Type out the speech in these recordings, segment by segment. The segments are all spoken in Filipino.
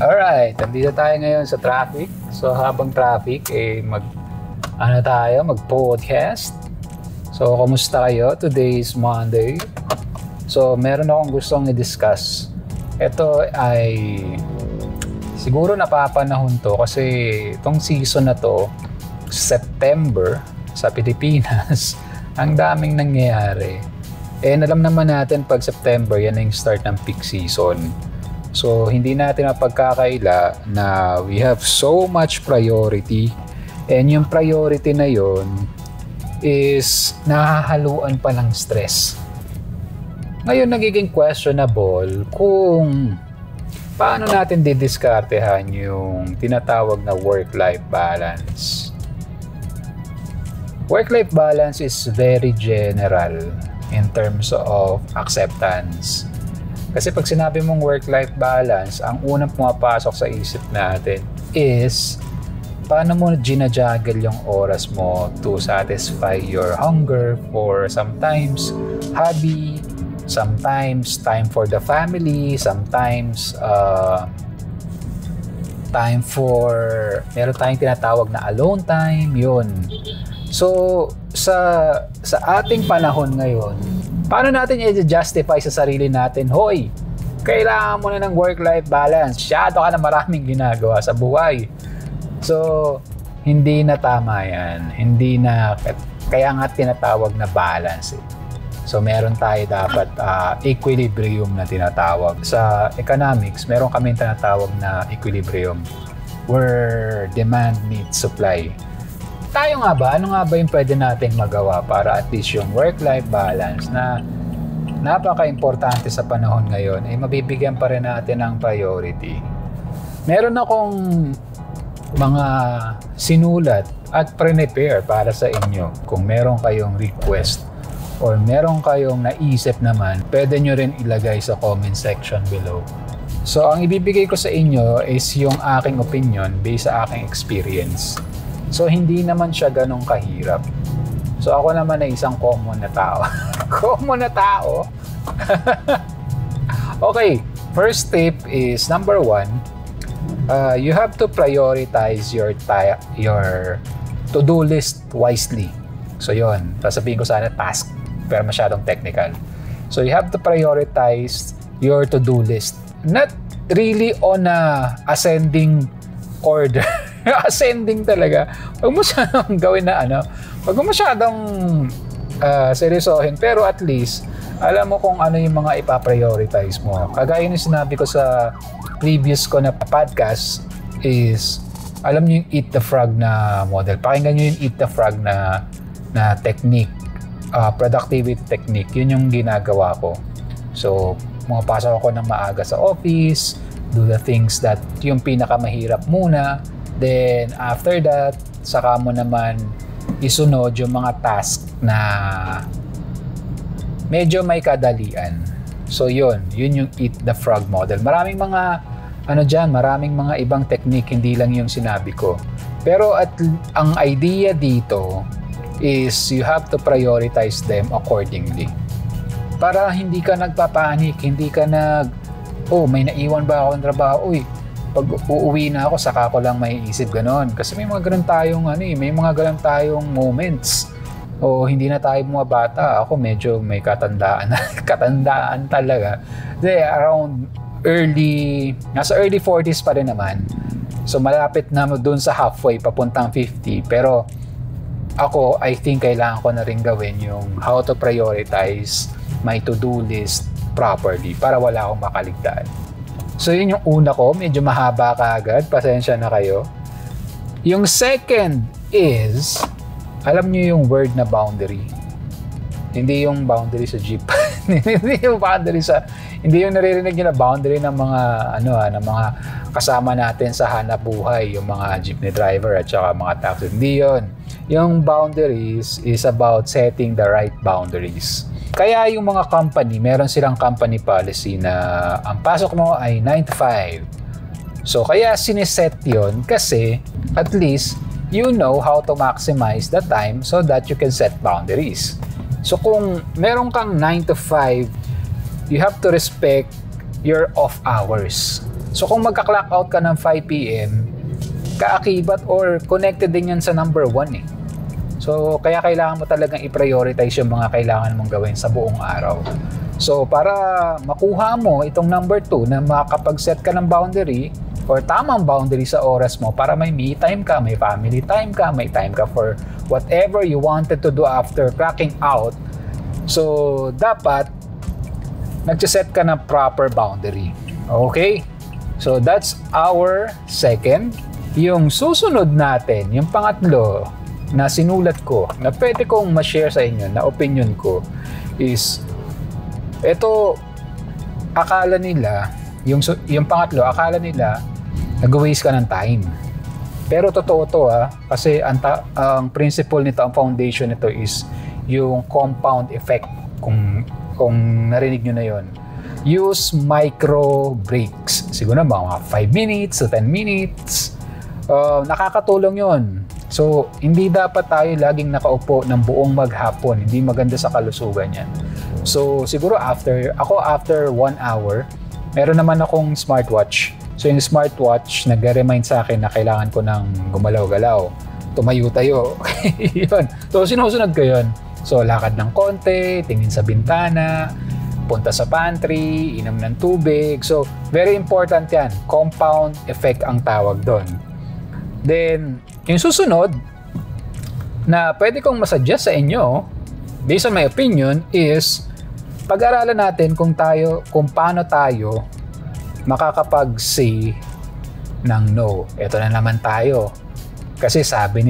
Alright, nandito tayo ngayon sa traffic. So habang traffic, mag-podcast. So kumusta kayo? Today is Monday. So meron akong gustong i-discuss. Ito ay siguro napapanahon to kasi itong season na to, September sa Pilipinas, ang daming nangyayari. Alam naman natin pag September, yan ang start ng peak season. So, hindi natin mapagkakaila na we have so much priority. And yung priority na yon is nahahaluan pa ng stress. Ngayon, nagiging questionable kung paano natin didiskartehan yung tinatawag na work-life balance. Work-life balance is very general in terms of acceptance. Kasi pag sinabi mong work-life balance, ang unang pumapasok sa isip natin is paano mo ginajuggle yung oras mo to satisfy your hunger for sometimes hobby, sometimes time for the family, sometimes time for meron tayong tinatawag na alone time, yun. So sa ating panahon ngayon, paano natin i-justify sa sarili natin, hoy, kailangan mo na ng work-life balance, syado ka na maraming ginagawa sa buhay. So hindi na tama yan, hindi na, kaya nga tinatawag na balance eh. So meron tayo dapat equilibrium na tinatawag. Sa economics, meron kami tinatawag na equilibrium where demand meets supply. Tayo nga ba, ano nga ba yung pwede nating magawa para at least yung work-life balance na napaka-importante sa panahon ngayon ay mabibigyan pa rin natin ng priority? Meron akong mga sinulat at prepare para sa inyo. Kung meron kayong request or meron kayong naisip naman, pwede nyo rin ilagay sa comment section below. So, ang ibibigay ko sa inyo is yung aking opinion based sa aking experience. So, hindi naman siya ganong kahirap. So, ako naman ay isang common na tao. Common na tao? Okay, first tip is number 1, you have to prioritize your to-do list wisely. So, yun. Sasabihin ko sana task, pero masyadong technical. So, you have to prioritize your to-do list. Not really on a ascending order. Ascending talaga. Huwag mo masyadong gawin na huwag mo masyadong seryosohin, pero at least alam mo kung ano yung mga ipaprioritize mo. Kagaya ng sinabi ko sa previous ko na podcast is, alam niyo yung eat the frog na model. Pakinggan niyo yung eat the frog na technique, productivity technique. Yun yung ginagawa ko. So, pumapasok ako ng maaga sa office, do the things that yung pinakamahirap muna. Then, after that, saka mo naman isunod yung mga task na medyo may kadalian. So, yun yung eat the frog model. Maraming mga, maraming mga ibang technique, hindi lang yung sinabi ko. Pero ang idea dito is you have to prioritize them accordingly. Para hindi ka nagpapanik, hindi ka may naiwan ba ako ng trabaho? Uy, pag uuwi na ako, saka ko lang maiisip ganon. Kasi may mga ganon tayong may mga ganon tayong moments. O hindi na tayo mga bata. Ako medyo may katandaan talaga. Around nasa early 40s pa rin naman. So malapit na dun sa halfway, papuntang 50. Pero ako, I think kailangan ko na rin gawin yung how to prioritize my to-do list properly para wala akong makaligtaan. So, yun yung una ko. Medyo mahaba kaagad. Pasensya na kayo. Yung second is, alam nyo yung word na boundary. Hindi yung boundary sa jeep. Hindi yung boundary hindi yung naririnig nyo na boundary ng mga, ng mga kasama natin sa hanap buhay. Yung mga jeepney driver at saka mga taxi. Hindi yun. Yung boundaries is about setting the right boundaries. Kaya yung mga company, meron silang company policy na ang pasok mo ay 9 to 5. So, kaya sineset yun kasi at least you know how to maximize the time so that you can set boundaries. So, kung meron kang 9 to 5, you have to respect your off hours. So kung magka-clock out ka ng 5 p.m., kaakibat or connected din yan sa number 1 eh. So kaya kailangan mo talagang i-prioritize yung mga kailangan mong gawin sa buong araw. So para makuha mo itong number 2 na makapag-set ka ng boundary or tamang boundary sa oras mo para may me time ka, may family time ka, may time ka for whatever you wanted to do after clocking out. So dapat nag-set ka ng proper boundary. Okay? So that's our second. Yung susunod natin, yung pangatlo na sinulat ko, na pwede kong ma-share sa inyo, na opinion ko, is ito, akala nila, yung pangatlo, akala nila nag-waste ka ng time. Pero totoo to kasi ang principle nito, ang foundation nito is yung compound effect. Kung narinig nyo na yon, use micro breaks. Siguro na mga 5 minutes to 10 minutes. Nakakatulong yon. So, hindi dapat tayo laging nakaupo ng buong maghapon. Hindi maganda sa kalusugan yan. So, siguro after 1 hour, meron naman akong smartwatch. So, yung smartwatch, nag-remind sa akin na kailangan ko ng gumalaw-galaw. Tumayo-tayo. Yun. So, sinusunod ko yun. So, lakad ng konti, tingin sa bintana, punta sa pantry, inom ng tubig. So, very important yan. Compound effect ang tawag doon. Then, yung susunod na pwede kong masuggest sa inyo, based on my opinion, is pag-aralan natin kung paano tayo makakapag-say ng no. Ito na naman tayo. Kasi sabi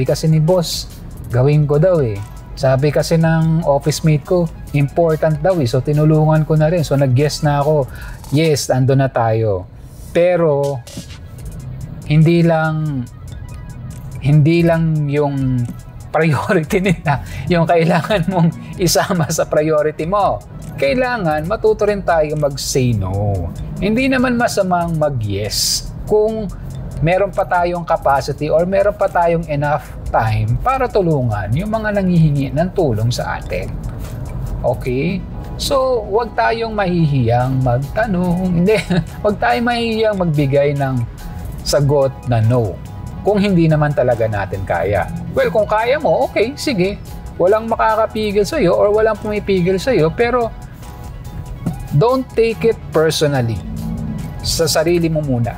kasi ni boss, gawin ko daw eh. Sabi kasi ng office mate ko, important daw eh. So, tinulungan ko na rin. So, nag-guess na ako. Yes, ando na tayo. Pero, hindi lang yung priority nila yung kailangan mong isama sa priority mo. Kailangan matuto rin tayo mag-say no. Hindi naman masamang mag-yes kung meron pa tayong capacity or meron pa tayong enough time para tulungan yung mga nanghihingi ng tulong sa atin. Okay? So, wag tayong mahihiyang magtanong. Hindi, wag tayong mahihiyang magbigay ng sagot na no. Kung hindi naman talaga natin kaya. Well, kung kaya mo, okay, sige. Walang makakapigil sa'yo or walang pumipigil sa'yo, pero don't take it personally. Sa sarili mo muna.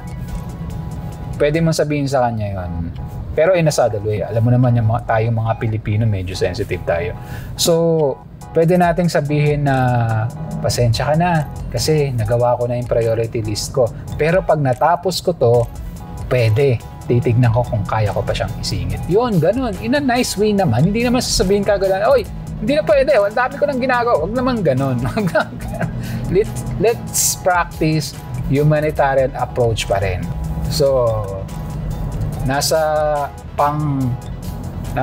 Pwede mong sabihin sa kanya yun. Pero in a subtle way. Alam mo naman tayong mga Pilipino, medyo sensitive tayo. So, pwede nating sabihin na pasensya ka na kasi nagawa ko na yung priority list ko. Pero pag natapos ko to, pwede. Titignan ko kung kaya ko pa siyang isingit. Yun, ganun. In a nice way naman. Hindi naman sasabihin ka gano'n, oy, hindi na pwede. Ang dami ko nang ginagawa. Huwag naman ganun. Let's practice humanitarian approach pa rin. So, nasa pang-5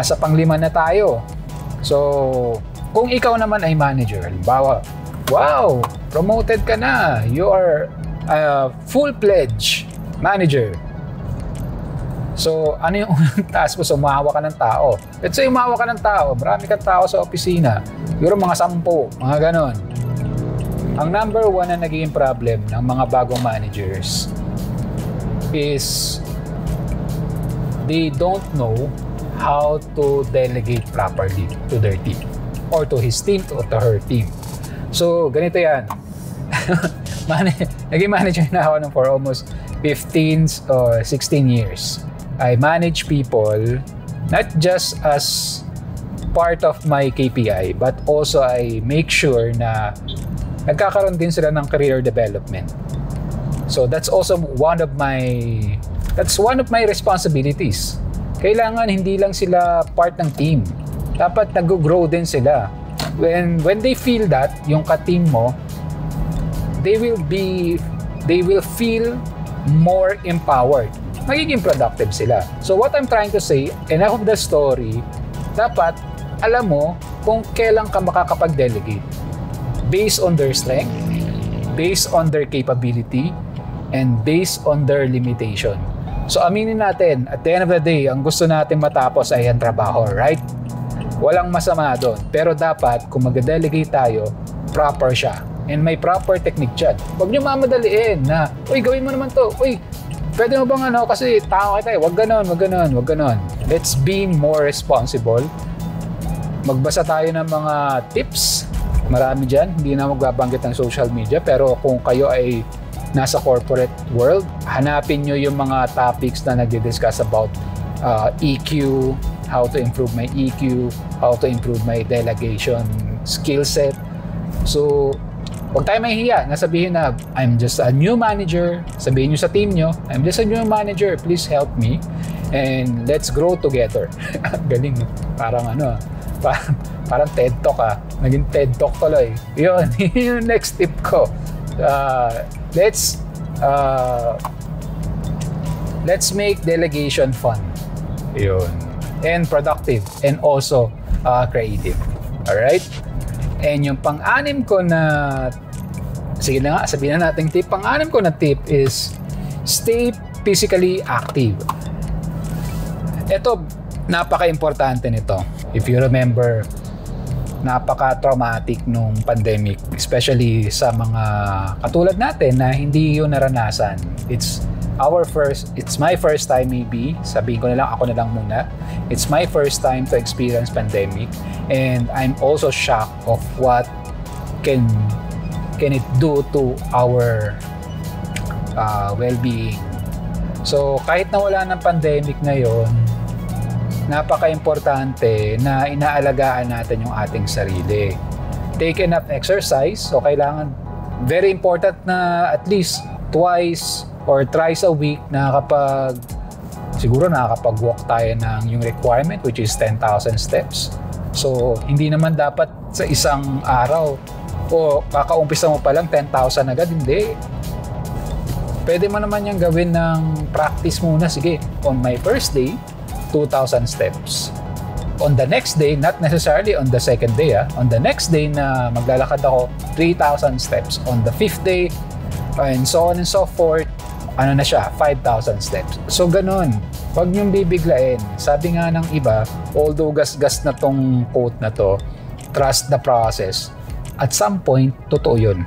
na tayo. So, kung ikaw naman ay manager, halimbawa, wow, promoted ka na. You are a full-fledged manager. So, ano yung unang task mo? So, umahawa ka ng tao. Let's say, umahawa ka ng tao. Marami kang tao sa opisina. Siguro mga 10, mga ganon. Ang number 1 na naging problem ng mga bagong managers is they don't know how to delegate properly to their team or to his team or to her team. So, ganito yan. Naging manager na ako for almost 15 or 16 years. I manage people not just as part of my KPI but also I make sure na nagkakaroon din sila ng career development. So that's also one of my responsibilities. Kailangan hindi lang sila part ng team. Dapat nag-grow din sila. When they feel that yung ka-team mo, they will feel more empowered. Magiging productive sila. So what I'm trying to say, enough of the story, dapat alam mo kung kailan ka makakapag-delegate based on their strength, based on their capability, and based on their limitation. So aminin natin, at the end of the day, ang gusto natin matapos ay ang trabaho, right? Walang masama doon. Pero dapat, kung mag-delegate tayo, proper siya. And may proper technique dyan. Huwag nyo mamadaliin na, uy, gawin mo naman to. Uy, pwede mo bang ano, kasi tao kita eh. Huwag ganon, huwag ganon, huwag ganon. Let's be more responsible. Magbasa tayo ng mga tips. Marami dyan. Hindi na magbabanggit ng social media. Pero kung kayo ay nasa corporate world, hanapin nyo yung mga topics na nagdi-discuss about EQ, how to improve my EQ, how to improve my delegation skill set. So, huwag tayo mahihiya na sabihin na, I'm just a new manager. Sabihin nyo sa team nyo, I'm just a new manager. Please help me. And let's grow together. Galing. Parang ano, parang TED Talk Naging TED Talk tuloy. Yun, yung next tip ko. Let's make delegation fun. Yun. And productive. And also creative. Alright? And yung pang-anim ko na, sige na nga, sabihin na natin tip. Pang-anim ko na tip is stay physically active. Ito, napaka-importante nito. If you remember, napaka-traumatic nung pandemic, especially sa mga katulad natin na hindi yun naranasan. It's my first time maybe, sabihin ko na lang, ako na lang muna. It's my first time to experience pandemic, and I'm also shocked of what can it do to our well-being. So kahit na wala ng pandemic ngayon, napaka-importante na inaalagaan natin yung ating sarili. Take enough exercise. So kailangan, very important na at least twice or thrice a week siguro nakakapag-walk tayo ng yung requirement, which is 10,000 steps. So hindi naman dapat sa isang araw o kakaumpisa mo pa lang 10,000 agad, hindi. Pwede mo naman yung gawin ng practice muna. Sige, on my first day, 2,000 steps. On the next day, not necessarily on the second day, on the next day na maglalakad ako, 3,000 steps. On the fifth day, and so on and so forth, ano na siya, 5,000 steps. So ganun, huwag niyong bibiglain. Sabi nga ng iba, although gas-gas na tong quote na to, trust the process. At some point, totoo yun.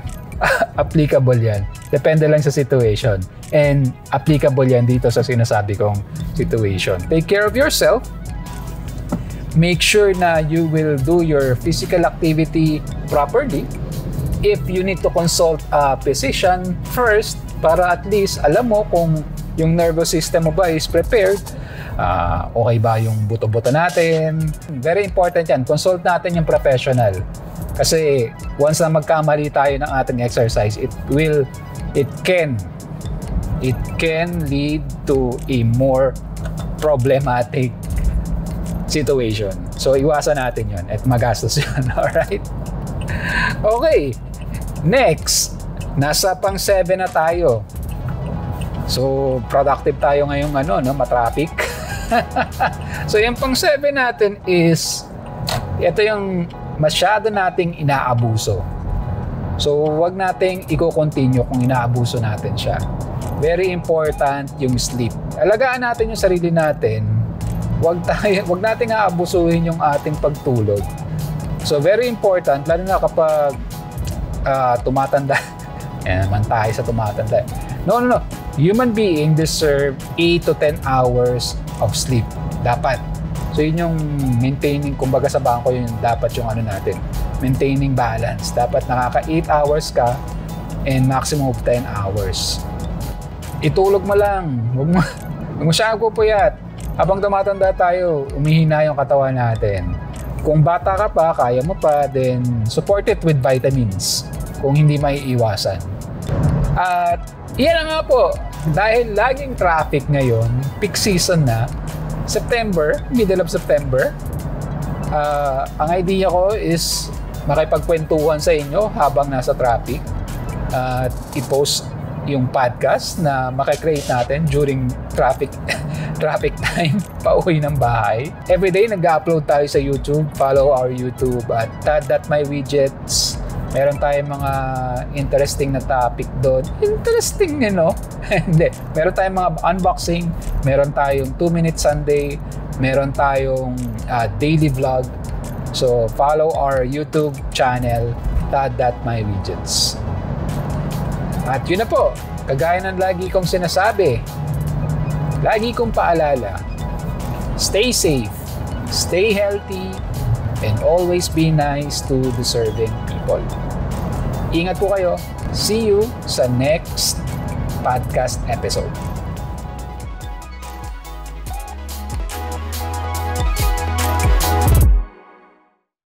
Applicable yan. Depende lang sa situation. And applicable yan dito sa sinasabi kong situation. Take care of yourself. Make sure na you will do your physical activity properly. If you need to consult a physician first, para at least alam mo kung yung nervous system mo ba is prepared, okay ba yung buto-buto natin. Very important yan. Consult natin yung professional. Kasi once na magkamali tayo ng ating exercise, it can lead to a more problematic situation. So iwasan natin yun at magastos yun. Alright? Okay. Next, nasa pang 7 na tayo. So productive tayo ngayong matraffic. So yung pang 7 natin is, ito yung masyado nating inaabuso. So wag nating i-continue kung inaabuso natin siya. Very important yung sleep. Alagaan natin yung sarili natin. Wag nating aabusuhin yung ating pagtulog. So very important, lalo na kapag tumatanda. Yan naman tayo sa tumatanda. No. Human being deserve 8 to 10 hours of sleep. Dapat. So yun yung maintaining, kumbaga sa bangko yun dapat yung natin. Maintaining balance. Dapat nakaka 8 hours ka and maximum of 10 hours. Itulog mo lang. Huwag mo siya pupuyat. Habang tumatanda tayo, umihina yung katawan natin. Kung bata ka pa, kaya mo pa, then support it with vitamins kung hindi maiiwasan. At yan nga po, dahil laging traffic ngayon, peak season na, September, middle of September, ang idea ko is makipagkwentuhan sa inyo habang nasa traffic at i-post yung podcast na makikreate natin during traffic time pauwi ng bahay. Everyday nag-upload tayo sa YouTube. Follow our YouTube at tad.mywidgets. Meron tayong mga interesting na topic doon. Interesting, Hindi. Meron tayong mga unboxing. Meron tayong 2-Minute Sunday. Meron tayong daily vlog. So, follow our YouTube channel todd.mywidgets. At yun na po, kagaya ng lagi kong sinasabi, lagi kong paalala, stay safe, stay healthy, and always be nice to deserving people. Ingat po kayo. See you sa next podcast episode.